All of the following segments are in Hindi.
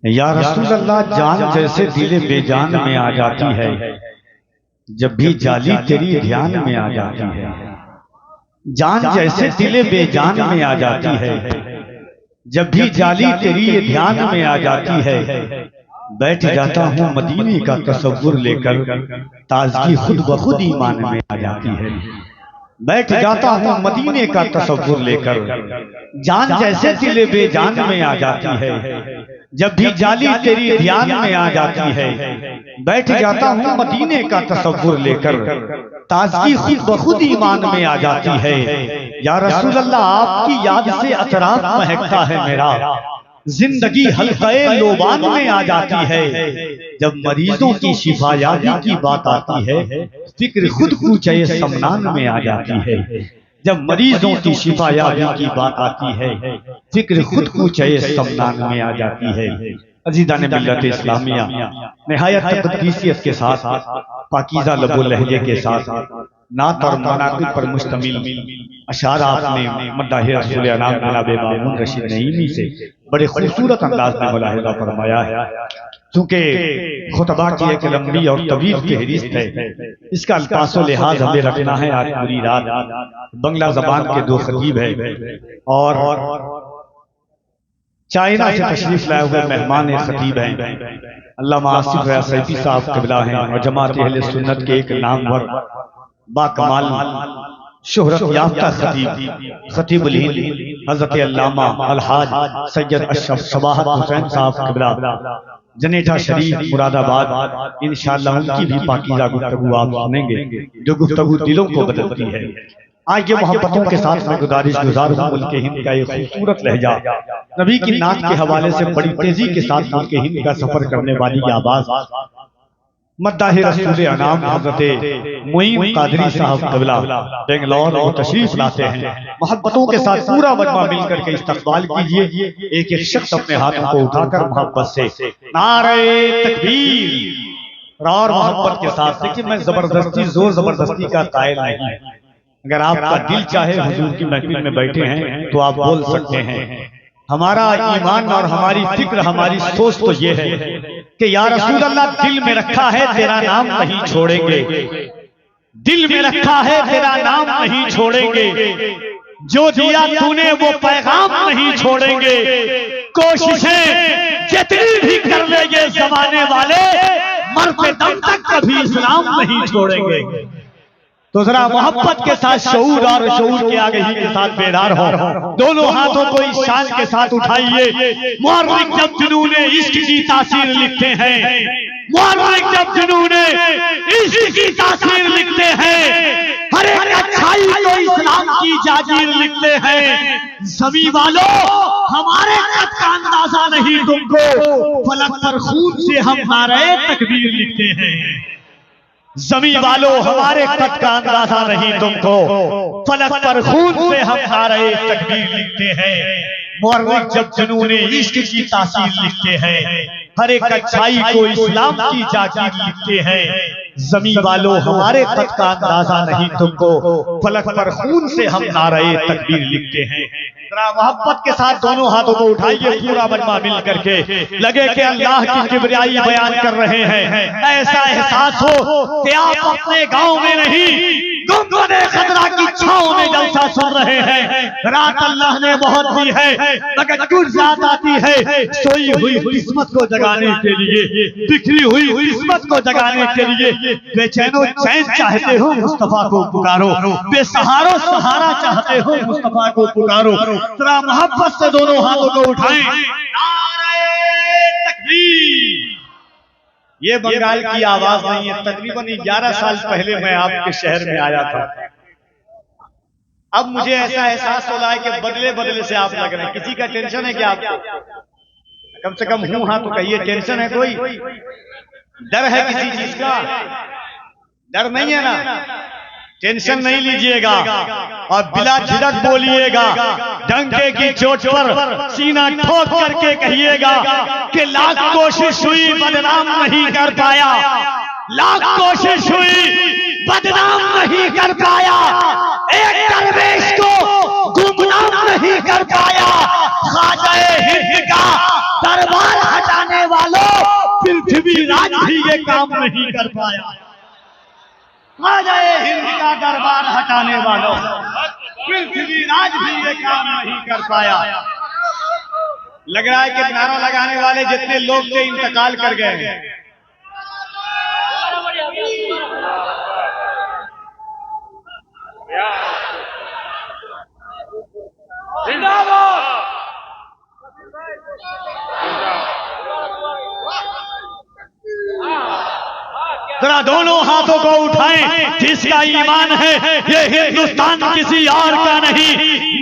या रसूल अल्लाह, जान जैसे दिले बेजान में आ जाती है, जब भी जाली तेरी ध्यान में आ जाती है। जान जैसे दिले बेजान में आ जाती है, जब भी जाली तेरी ध्यान में आ जाती है। बैठ जाता हूँ मदीने का तसव्वुर लेकर, ताजगी खुद ब खुद ईमान में आ जाती है। बैठ जाता हूँ मदीने का तसव्वुर लेकर, जान जैसे दिले बेजान में आ जाती है, जब भी जाली तेरी ध्यान में आ जाती है। बैठ जाता हूँ मदीने का तसव्वुर लेकर, ताजगी खुद ब खुद ईमान में आ जाती है। या रसूल अल्लाह, आपकी याद से अतराफ महकता है मेरा, जिंदगी हल्क़े लोबान में आ जाती है। जब मरीजों की शिफायाबी की बात आती है, फिक्र खुद कूचे समनान में आ जाती है। जब मरीजों की शिफायाबी की बात आती है, फिक्र खुद कूचे समनान में आ जाती है। अज़ीज़ान मिल्लत इस्लामिया, निहायत तक़द्दुसियत के साथ, पाकीज़ा लबो लहजे के साथ, नात और मनाक़िब पर मुश्तमिल अशार आपने मद्दाह रसूल अनाम जनाब मामून रशीद नईमी से बड़े खूबसूरत अंदाज में मुलाहिज़ा फरमाया है। चूंकि खुतबा की एक लंबी और तवील फहरिस्त है, इसका अल्फाज़ो लिहाज हमें रखना है। आज पूरी रात बंगला ज़बान के दो खतीब है और चाइना से तशरीफ लाए हुए मेहमान खतीब हैं, अल्लामा आसिफ सैफी साहब क़िबला हैं, और जमात अहले सुन्नत के एक नामवर बाकमाल शोहरत याफ्ता खतीबुल हिंद हज़रत अल्लामा अलहाज सैयद अशरफ सबाहत हुसैन साहब क़िबला जनेठा शरीफ मुरादाबाद, इंशाअल्लाह उनकी भी पाकीज़ा गुफ्तगू आप सुनेंगे, जो गुफ्तगू दिलों को बदलती है। आज ये मोहब्बतों के साथ मैं गुजारिश गुजार हूँ, मुल्क हिंद का एक खूबसूरत लहजा, नबी की नात के हवाले से बड़ी तेजी के साथ मुल्क हिंद का सफर करने वाली आवाज मद्दाह रसूल अनाम हज़रत मुईन कादरी साहब क़िबला बेंगलौर और तशरीफ लाते हैं। मोहब्बतों के साथ पूरा मजमा मिलकर के इस्तक़बाल कीजिए। एक एक शख्स अपने हाथों को उठाकर मोहब्बत से नारे तकबीर और मोहब्बत के साथ। देखिए, मैं जबरदस्ती जोर जबरदस्ती का कायल नहीं। अगर आपका दिल चाहे हुजूर की महफिल में बैठे हैं तो आप बोल सकते हैं। हमारा ईमान और हमारी फिक्र, हमारी सोच तो ये है कि या रसूल अल्लाह, दिल में रखा है तेरा नाम नहीं छोड़ेंगे, दिल में रखा है तेरा नाम नहीं छोड़ेंगे, जो दिया तूने वो पैगाम नहीं छोड़ेंगे, कोशिशें जितनी भी कर लेंगे जमाने वाले, मरते दम तक कभी इस्लाम नहीं छोड़ेंगे। तो जरा मोहब्बत के साथ शऊर और शऊर के आगही के साथ बेदार हो, दोनों हाथों को इस शान के साथ उठाइए। मुअर्रिख जब जुनूने इश्क की तासीर लिखते हैं, मुअर्रिख जब जुनूने इश्क की तासीर लिखते हैं, हर एक अच्छाई को इस्लाम की जागीर लिखते हैं। ज़मीं वालों, हमारे कद का अंदाजा नहीं तुमको, फलक पर खून से हम नारे तकबीर लिखते हैं। ज़मीं वालों, हमारे कद का अंदाजा नहीं तुमको, फलक पर खून से हम नारे तकबीर लिखते हैं। मुअर्रिख जब जुनूने इश्क की तासीर लिखते हैं, हर एक अच्छाई को इस्लाम की जागीर लिखते हैं। ज़मीं वालों, हमारे कद का अंदाजा नहीं तुमको, फलक पर खून से हम नारे तकबीर लिखते हैं। मोहब्बत के साथ दोनों हाथों को उठाइए, पूरा मजमा मिल करके लगे कि अल्लाह की किबरियाई बयान कर रहे हैं। ऐसा एहसास हो कि आप अपने गांव में नहीं, गुंबदे खतरा की छांव में जलसा सुन रहे हैं। रात अल्लाह ने बहुत दी है, मगर कुछ रात आती है सोई हुई किस्मत को जगाने के लिए, बिखरी हुई किस्मत को जगाने के लिए। बेचैनो चैन चाहते हो, मुस्तफा को पुकारो, बेसहारो सहारा चाहते हो, मुस्तफा को पुकारो। जरा मोहब्बत से दोनों हाथों को उठाएं, नारे तकबीर। ये बंगाल की आवाज नहीं है। तकरीबन 11 साल पहले मैं आपके शहर में आया था। अब मुझे ऐसा एहसास हो रहा है कि बदले बदले से आप लग रहे हैं। किसी का टेंशन है क्या आपको? कम से कम हूं हाँ तो कहिए, टेंशन है कोई? डर है किसी चीज का? डर नहीं है ना? टेंशन नहीं लीजिएगा और बिला झिझक बोलिएगा। डंके की चोट पर सीना ठोक करके कहिएगा कि लाख कोशिश हुई बदनाम नहीं कर पाया, लाख कोशिश हुई बदनाम नहीं कर पाया, एक दरवेश को गुमनाम नहीं कर पाया। ख्वाजा हिंद का दरबार हटाने ये काम नहीं कर पाया। आ जाए हिंद का दरबार हटाने वालों, पृथ्वीराज भी ये काम नहीं कर पाया। लग रहा है कि नारा लगाने वाले जितने लोग थे इंतकाल कर गए। जरा दोनों हाथों को उठाएं, जिसका ईमान है ये हिंदुस्तान किसी और का नहीं,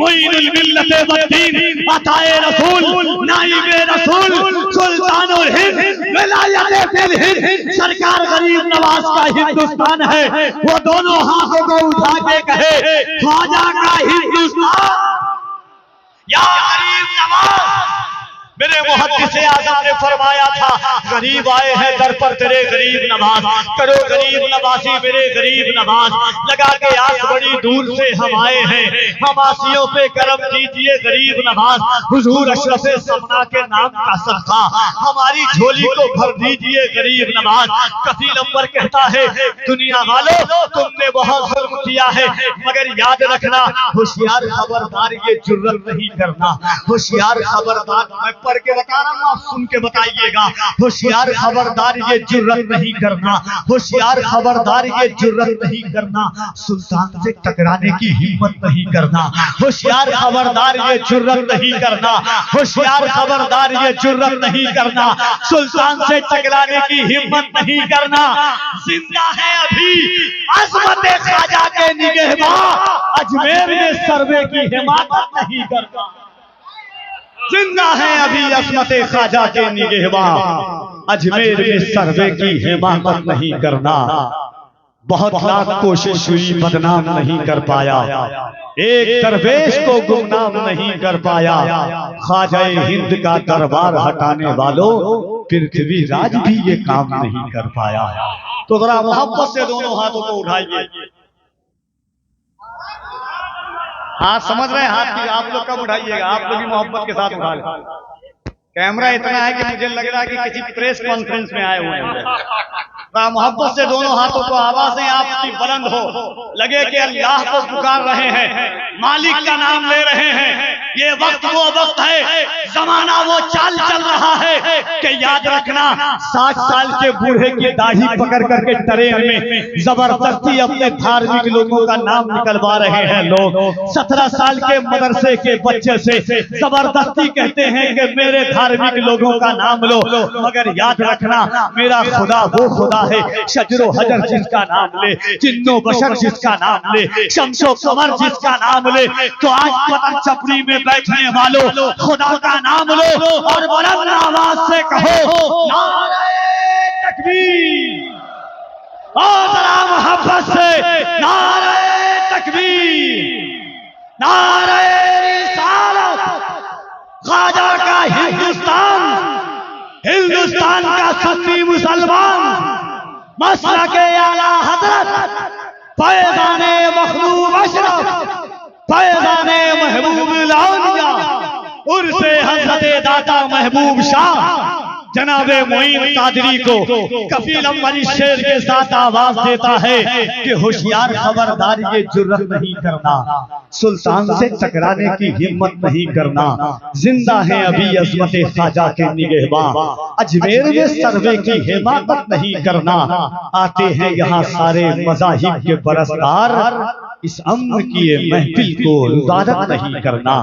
मुईनुल मिल्लत वद्दीन अताए रसूल नाइबे रसूल सुल्तानुल हिंद विलायत फिल हिंद सरकार गरीब नवाज का हिंदुस्तान है। वो दोनों हाथों को उठा के कहे ख्वाजा का हिंदुस्तान या गरीब नवाज। मेरे मुहद्दिस आज़म ने फरमाया था, गरीब आए हैं दर पर तेरे गरीब नवाज, करो गरीब नवाजी मेरे गरीब नवाज। लगा के आस बड़ी दूर से हम आए हैं, हमासियों पे करम कीजिए गरीब नवाज। हुजूर अशरफ सपना के नाम का सदका हमारी झोली को भर दीजिए गरीब नवाज। कफील अंबर कहता है, दुनिया वालों तुमने बहुत जुल्म किया है, मगर याद रखना होशियार खबरदार ये जुर्रत नहीं करना। होशियार खबरदार, मैं पढ़ के बता रहा हूँ, आप सुन के बताइएगा। होशियार खबरदार ये जुर्रत नहीं करना, होशियार खबरदार ये जुर्रत नहीं करना, सुल्तान से टकराने की हिम्मत नहीं करना। होशियार खबरदार ये जुर्रत नहीं करना, होशियार खबरदार ये जुर्रत नहीं करना, सुल्तान से टकराने की हिम्मत नहीं करना। जिंदा है अभी अजमत ख्वाजा के निगहबान, अजमेर में सर्वे की हिमाकत नहीं करना। जिंदा है अभी असमत ख्वाजा के निगहबान, अजमेर में सर्वे की हिमाकत नहीं करना। बहुत लाख कोशिश हुई बदनाम नहीं कर पाया, एक दरवेश को गुमनाम नहीं कर पाया। ख्वाजा हिंद का दरबार हटाने वालों पृथ्वीराज भी ये काम नहीं कर पाया। तो जरा मोहब्बत से दोनों हाथों को उठाइए। हाथ समझ रहे हैं, हाथ की आप लोग कब उठाइएगा, आप लोग भी मोहब्बत के साथ उठा लें। कैमरा इतना है कि मुझे लग रहा है कि किसी प्रेस कॉन्फ्रेंस में आए हुए हैं। मोहब्बत से दोनों हाथों को आवाजें आपकी बुलंद हो, लगे कि अल्लाह को पुकार रहे हैं, मालिक का नाम ले रहे हैं। ये वक्त वो वक्त है, जमाना वो चाल चल रहा है कि याद रखना 60 साल के बूढ़े की दाढ़ी पकड़ करके ट्रेन में जबरदस्ती अपने धार्मिक लोगों का नाम निकलवा रहे हैं लोग। 17 साल के मदरसे के बच्चे से जबरदस्ती कहते हैं कि मेरे धार्मिक लोगों का नाम लो, मगर याद रखना मेरा खुदा वो खुदा है, शजरो हजर जिसका नाम ले, जिन्नो बशर जिसका नाम ले, शमशो कमर जिसका नाम ले। तो आज पतंग चपड़ी में बैठने वालों खुदा का नाम लो और बुलंद आवाज से कहो नारे तकबीर, और जरा मोहब्बत से नारे तकबीर, नारे रिसालत। ख्वाजा का हिंदुस्तान, हिंदुस्तान का सुन्नी मुसलमान, मसलके आला हजरत फैज़ाने मखलूब अशरफ, फैज़ाने महबूब लाउनिया, उर्से हज़रत दाता महबूब शाह जनाबे मोइन कादरी को कफील अंबर इस शेर के साथ आवाज देता है कि होशियार खबरदार ये जुर्रत नहीं करना, सुल्तान से टकराने की हिम्मत नहीं करना। जिंदा है अभी अजमत ख्वाजा के निगहबान, अजमेर में सर्वे की हिमाकत नहीं करना। आते हैं यहाँ सारे मज़ाहिब के परस्तार, इस अम्न की महफिल को इबादत नहीं करना।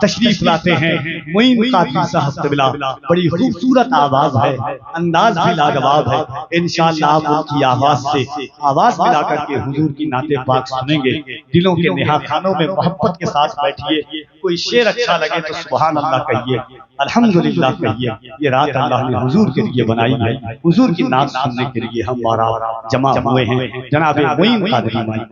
तशरीफ लाते हैं मोइन कादरी साहब क़िबला, बड़ी खूबसूरत आवाज है, अंदाज भी लाजवाब है। इंशाअल्लाह आप उनकी आवाज से आवाज मिला करके हुजूर की नाते पाक सुनेंगे। दिलों के नेहाखानों में मोहब्बत के साथ बैठिए। कोई शेर अच्छा लगे तो सुभान अल्लाह कहिए, अल्हम्दुलिल्लाह कहिए। ये रात अल्लाह ने हुजूर के लिए बनाई है, हुजूर की नात सुनने के लिए हम बारा जमा हुए हैं। जनाबे मोइन कादरी माई